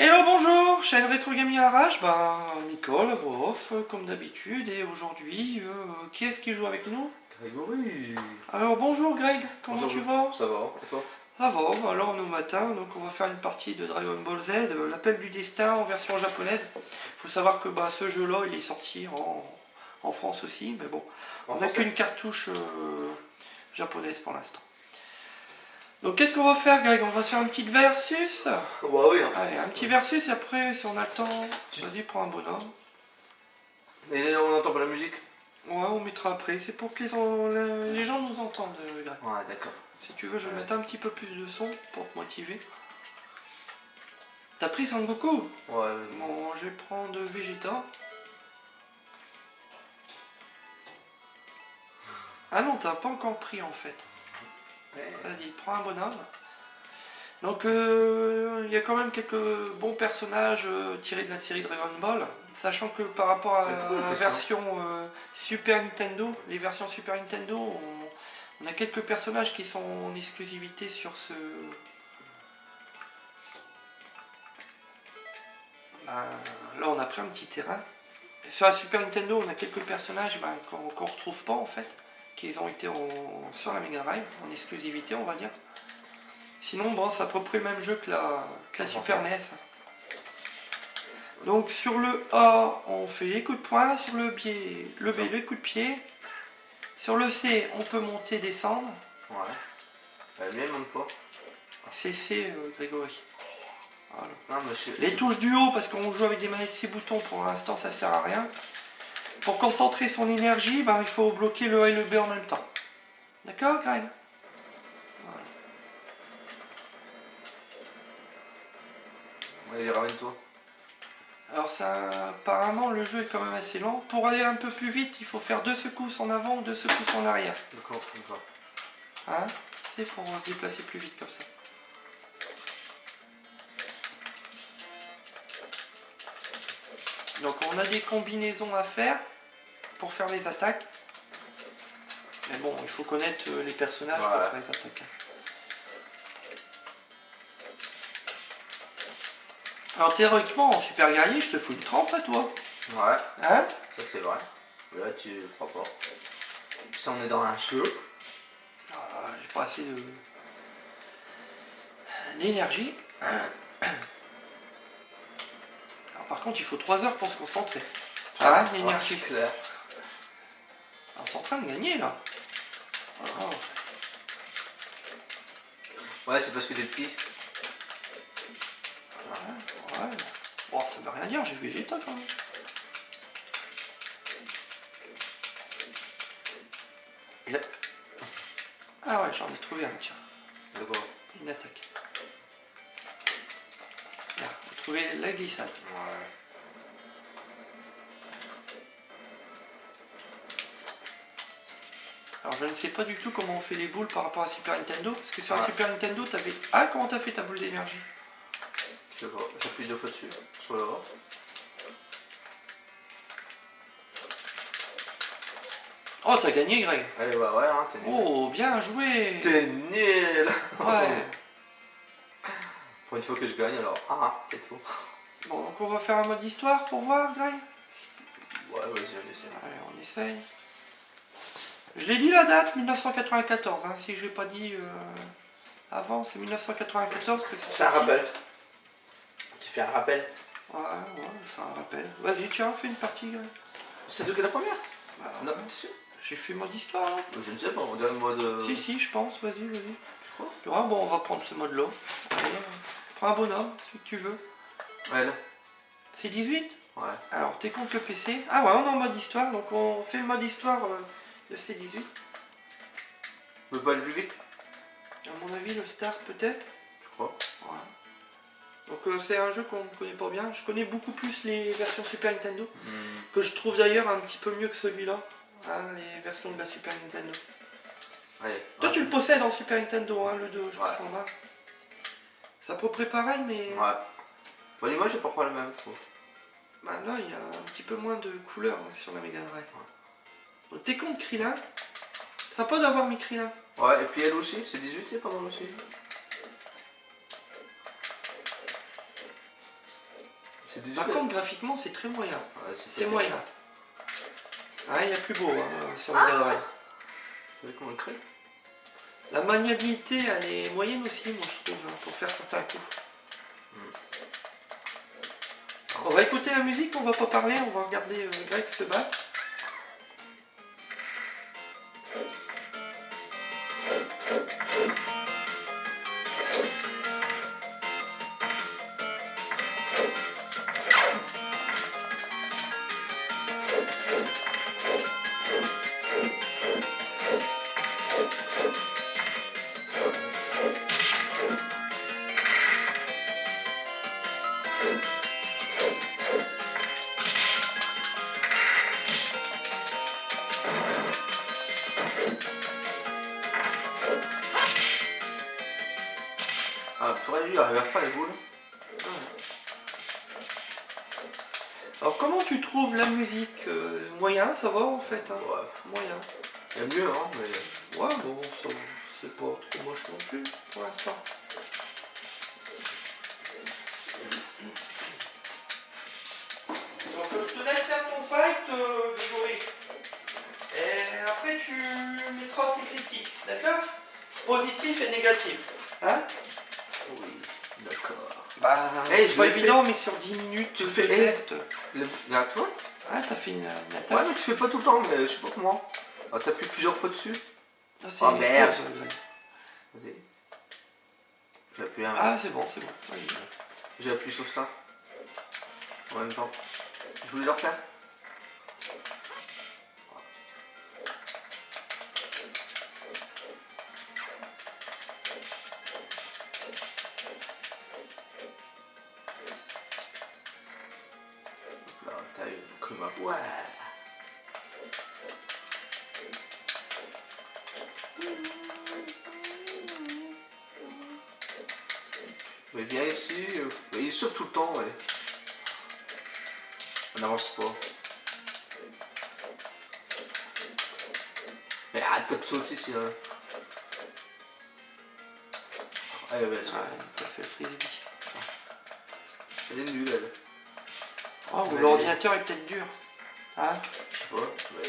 Hello, bonjour, chaîne Rétro Gaming Arrache, Nicole, voix off, comme d'habitude, et aujourd'hui, qui est-ce qui joue avec nous? Grégory. Alors bonjour Greg, comment Bonjour, tu vas? ça va, et toi? Ça va, alors nous matin, donc on va faire une partie de Dragon Ball Z, l'appel du destin en version japonaise. Faut savoir que ce jeu-là, il est sorti en France aussi, mais bon, on n'a qu'une cartouche japonaise pour l'instant. Donc qu'est-ce qu'on va faire Greg? On va se faire une petite versus. Bah oui. Allez, un petit versus et après si on a le temps, vas-y prends un bonhomme. Et on n'entend pas la musique? Ouais, on mettra après, c'est pour que les gens nous entendent Greg. Ouais, d'accord. Si tu veux je vais mettre un petit peu plus de son pour te motiver. T'as pris Son Goku? Ouais. Bon, je vais prendre Vegeta. Ah non, t'as pas encore pris en fait. Vas-y, prends un bonhomme. Donc il y a quand même quelques bons personnages tirés de la série Dragon Ball, sachant que par rapport à la version Super Nintendo, les versions Super Nintendo, on a quelques personnages qui sont en exclusivité sur ce... Là on a pris un petit terrain. Sur la Super Nintendo on a quelques personnages qu'on retrouve pas en fait, qui ont été sur la Mega Drive, en exclusivité on va dire. Sinon, bon, c'est à peu près le même jeu que la Super NES. Donc sur le A, on fait les coups de poing, sur le B, les coups de pied. Sur le C, on peut monter, descendre. Ouais. Bah, lui, elle monte pas. C'est C, Grégory. Voilà. Non, mais les touches du haut, parce qu'on joue avec des manettes 6 boutons, pour l'instant, ça sert à rien. Pour concentrer son énergie, il faut bloquer le A et le B en même temps. D'accord, Greg? Allez, ramène-toi. Alors apparemment le jeu est quand même assez lent. Pour aller un peu plus vite, il faut faire 2 secousses en avant ou 2 secousses en arrière. D'accord, d'accord. Hein? C'est pour se déplacer plus vite comme ça. Donc on a des combinaisons à faire pour faire les attaques. Mais bon, il faut connaître les personnages pour faire les attaques. Alors théoriquement, en super guerrier, je te fous une trempe à toi. Ouais. Hein? Ça c'est vrai. Mais là tu le feras pas. Puis ça on est dans un jeu. J'ai pas assez d'énergie. Alors par contre, il faut 3 heures pour se concentrer. Ah, l'énergie. C'est clair. Alors t'es en train de gagner là. Oh. Ouais, c'est parce que t'es petit. Ouais. Bon, ça veut rien dire, j'ai Vegeta quand même. Et là... Ah ouais, j'en ai trouvé un, tiens. De quoi? Une attaque. Là, j'ai trouvé la glissade. Ouais. Alors je ne sais pas du tout comment on fait les boules par rapport à Super Nintendo, parce que sur la Super Nintendo, t'avais... Ah, comment t'as fait ta boule d'énergie? Je sais pas, j'appuie 2 fois dessus, sur le A. Oh, t'as gagné, Greg. Allez, ouais, hein, t'es nul. Oh, bien joué. T'es nul. Ouais. Pour une fois que je gagne, alors, c'est tout. Bon, donc on va faire un mode histoire pour voir, Greg. Ouais, vas-y, on essaie. Allez, on essaye. Je l'ai dit la date, 1994, hein, si je l'ai pas dit avant, c'est 1994 que c'est. C'est un rappel. Tu fais un rappel? Ouais, je fais un rappel. Vas-y, tiens, fais une partie. C'est toi qui es la première? Non, Ouais. t'es sûr? J'ai fait mode histoire. Hein. Je ne sais pas, on dirait le mode... Si, je pense, vas-y. Tu crois? Ouais, bon, on va prendre ce mode-là. Allez, prends un bonhomme, si tu veux. Ouais, là. C'est 18? Ouais. Alors, t'es contre le PC. Ah ouais, on est en mode histoire, donc on fait le mode histoire de C18. On peut pas aller plus vite? À mon avis, le Star, peut-être. Tu crois? Ouais. Donc c'est un jeu qu'on ne connaît pas bien. Je connais beaucoup plus les versions Super Nintendo, que je trouve d'ailleurs un petit peu mieux que celui-là, hein, les versions de la Super Nintendo. Allez. Toi tu le possèdes en Super Nintendo, hein, le 2, je pense Ouais. en bas. C'est à peu près pareil, mais... Ouais. Bon, l'image est pas le même, je trouve. Bah là, il y a un petit peu moins de couleurs hein, sur la Mega Drive. Ouais. Donc t'es contre Krillin. Sympa d'avoir mis Krillin. Ouais, et puis elle aussi, c'est 18, c'est pas mal aussi. C'est des Par contre, graphiquement, c'est très moyen. Ouais, C'est moyen. Ah, il y a plus beau sur le Mega Drive. Tu vois comment on le crée? La maniabilité, elle est moyenne aussi, moi je trouve, pour faire certains coups. On va écouter la musique, on va pas parler, on va regarder Greg se battre. Ah, purée, lui, il arrive à faire les boules. Alors comment tu trouves la musique moyen, ça va en fait hein. Ouais. Moyen. Il y a mieux, hein, mais... Ouais, bon, c'est pas trop moche non plus pour l'instant. Donc je te laisse faire ton fight, Grégory. Et après tu mettras tes critiques, d'accord? Positif et négatif. Hein? Oui, d'accord. Bah, Hey, c'est pas évident, mais sur 10 minutes, tu tu fais fais le test. À toi? Ah, t'as fait une Ouais, attaque. mais tu fais pas tout le temps, mais je sais pas comment. Ah, t'appuies plusieurs fois dessus? Ça, c'est Oh merde! pause, Greg. Vas-y. J'ai appuyé un. Ah, c'est bon, c'est bon. Vas-y. J'ai appuyé sur Start. En même temps. Je voulais le refaire. Là, t'as eu que ma voix. Mais viens ici. Mais il sauve tout le temps, ouais. On n'avance pas. Mais arrête pas de sauter si là. Allez, ouais, Ouais, t'as fait le frisbee. elle est nulle, elle. Oh, ou Mais l'ordinateur est peut-être dur. Hein? Je sais pas, mais.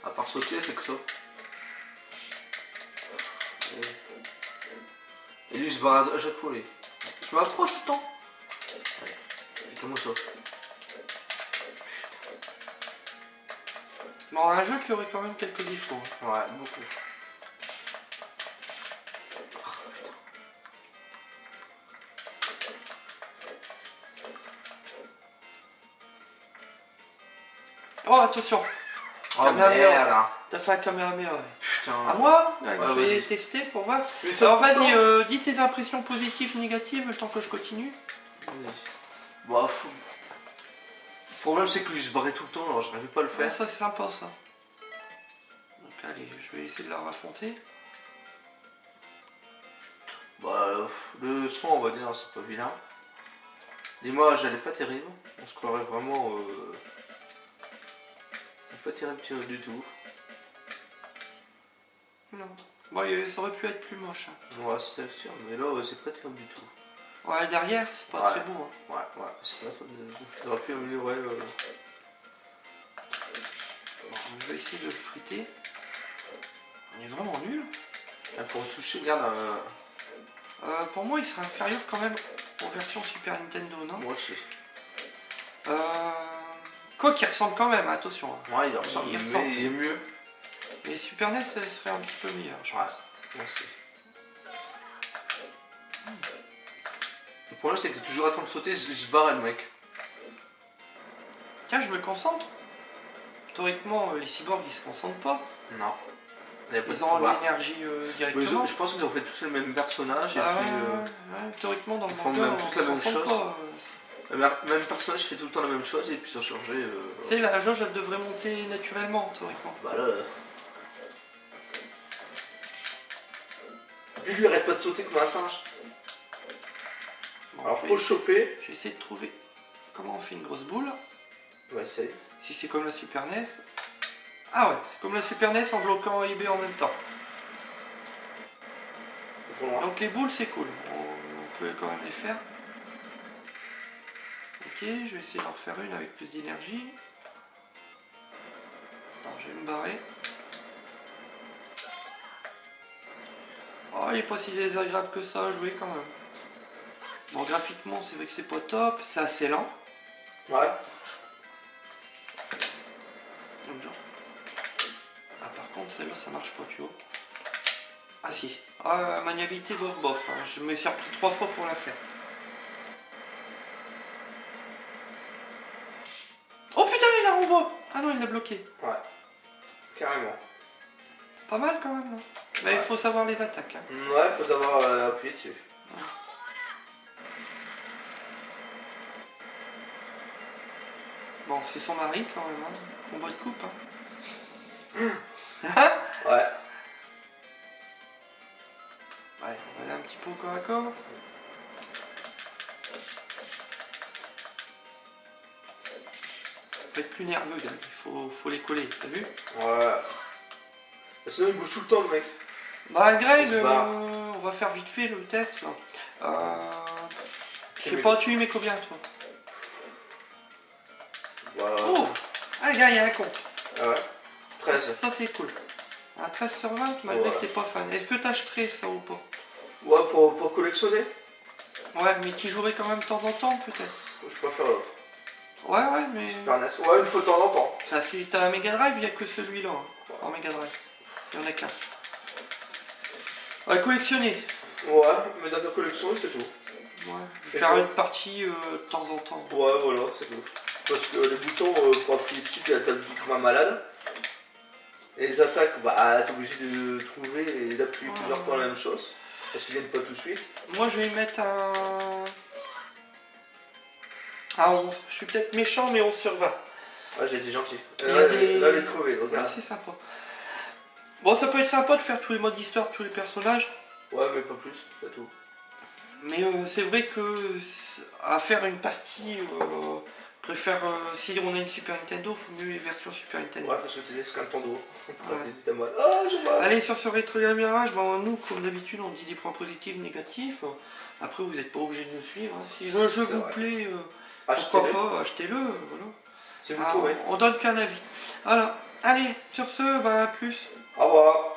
À part sauter, elle fait que ça. Et lui, il se barre à chaque fois, lui. Je m'approche tout le temps. Allez, comment ça? Bon, un jeu qui aurait quand même quelques défauts. Ouais, beaucoup. Oh, attention! Oh Kamehameha. merde! T'as fait un Kamehameha. Putain. À moi? Ouais, Je vais vas-y. tester pour voir. Mais ça Alors tout le vas-y, temps. dis tes impressions positives, négatives, le temps que je continue. Bon, le problème, c'est que lui, il se barrait tout le temps, alors je n'arrivais pas à le Ouais, faire. ça c'est sympa ça. Donc allez, je vais essayer de la raffronter. Bah, le son, on va dire, c'est pas vilain. L'image, elle est pas terrible. On se croirait vraiment. Pas terrible du tout. Non. Bon, ça aurait pu être plus moche. Hein. Ouais, c'est sûr, mais là, c'est pas terrible du tout. Ouais, derrière, c'est pas Ouais. très beau. Hein. Ouais, c'est pas ça. J'aurais pu améliorer. Bon, je vais essayer de le friter. On est vraiment nul. Pour toucher, regarde. Pour moi, il sera inférieur quand même aux versions Super Nintendo, non? Moi aussi. Quoi qu'il ressemble quand même, attention. Hein. Ouais, il ressemble, Il mais ressemble. il est mieux. Mais Super NES serait un petit peu meilleur, je Ouais, pense. moi aussi. Le problème, c'est que toujours à temps de sauter, il se barre, le mec. Tiens, je me concentre. Théoriquement, les cyborgs, ils se concentrent pas. Non. Il y a pas de Ils ont pouvoir. l'énergie Mais directement. je pense qu'ils ont fait tous le même personnage. Et Ah, puis, ouais, théoriquement, dans le ils font moteur, même tous la on même se concentre chose. pas. le même personnage fait tout le temps la même chose, et puis sans changer. Tu sais, la jauge, elle devrait monter naturellement, théoriquement. Bah là. Et puis lui, il arrête pas de sauter comme un singe. Bon, Alors je pour vais, le choper. je vais essayer de trouver comment on fait une grosse boule. On va essayer. Si c'est comme la Super NES. Ah ouais, c'est comme la Super NES en bloquant A et B en même temps. C'est trop loin. Donc les boules, c'est cool. On pouvais quand même les faire. Ok, je vais essayer d'en refaire une avec plus d'énergie. Attends, je vais me barrer. Oh, il est pas si désagréable que ça à jouer quand même. Bon, graphiquement, c'est vrai que c'est pas top, c'est assez lent. Ouais. Comme genre. Ah, par contre, celle-là, ça marche pas, tu vois. Ah si. Ah, maniabilité bof bof. Hein. Je me suis repris 3 fois pour la faire. Oh putain, il la renvoie. Ah non, il l'a bloqué. Ouais. Carrément. Pas mal quand même, non? Mais il faut savoir les attaques. Hein. Ouais, faut savoir appuyer dessus. Ouais. Bon, c'est son mari quand même, hein. Combat de coupe. Hein. Ouais. Ouais, on va aller un petit peu au corps à corps. Faut être plus nerveux, gars. Il faut les coller, t'as vu? Ouais. Sinon, il bouge tout le temps, le mec. Bah, Greg, on va faire vite fait le test là. Je sais pas, tu y mets combien toi? Voilà. Oh! Ah, gars, il y a un compte. Ah ouais. 13. Ça, c'est cool. Un 13 sur 20, malgré que t'es pas fan. Est-ce que t'achèterais ça ou pas? Ouais, pour collectionner. Ouais, mais tu jouerais quand même de temps en temps, peut-être. Je préfère l'autre. Ouais, mais. Super NES. Ouais, une fois de temps en temps. Enfin, si t'as un Mega Drive, il n'y a que celui-là. Hein, en Mega Drive. Il n'y en a qu'un. Ouais, collectionner. Ouais, mais dans ta collection, c'est tout. Ouais. Faire une partie de temps en temps. Ouais, voilà, c'est tout. Parce que les boutons, pour appuyer dessus, tu appuies comme un malade. Et les attaques, bah, t'es obligé de trouver et d'appuyer plusieurs fois la même chose. Parce qu'ils viennent pas tout de suite. Moi, je vais y mettre un 11. Je suis peut-être méchant, mais 11 sur 20. Ah, j'ai été gentil. Il y a des... Là, elle est crevée, regarde. Ouais, c'est sympa. Bon, ça peut être sympa de faire tous les modes d'histoire, tous les personnages. Ouais, mais pas plus, c'est tout. Mais c'est vrai que à faire une partie, je préfère, si on a une Super Nintendo, il faut mieux les versions Super Nintendo. Ouais, parce que t'es des ton dos. Ouais. T'as mal. Ah, j'ai mal. Allez, sur ce rétro-gamirage, nous, comme d'habitude, on dit des points positifs, négatifs. Après, vous n'êtes pas obligé de nous suivre. Hein. Si le jeu vous plaît, pourquoi pas, achetez-le. Voilà. Si vous trouvez. On donne qu'un avis. Voilà. Allez, sur ce, à plus. Au revoir.